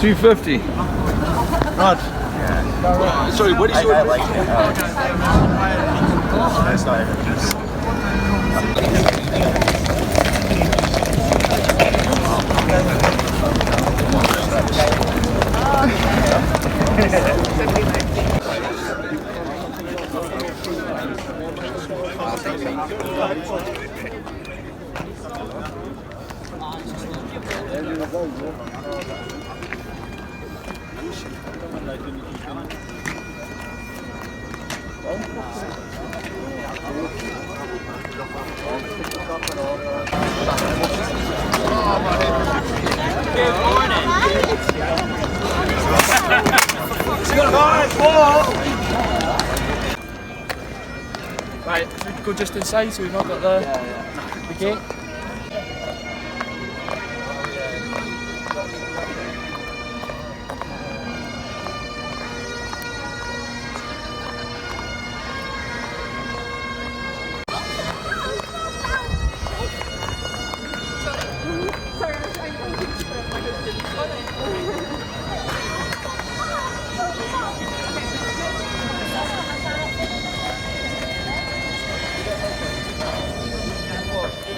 250. Rod. Sorry, what is your... I like it. That's not even just... Right, should we go just inside so we've not got the gate?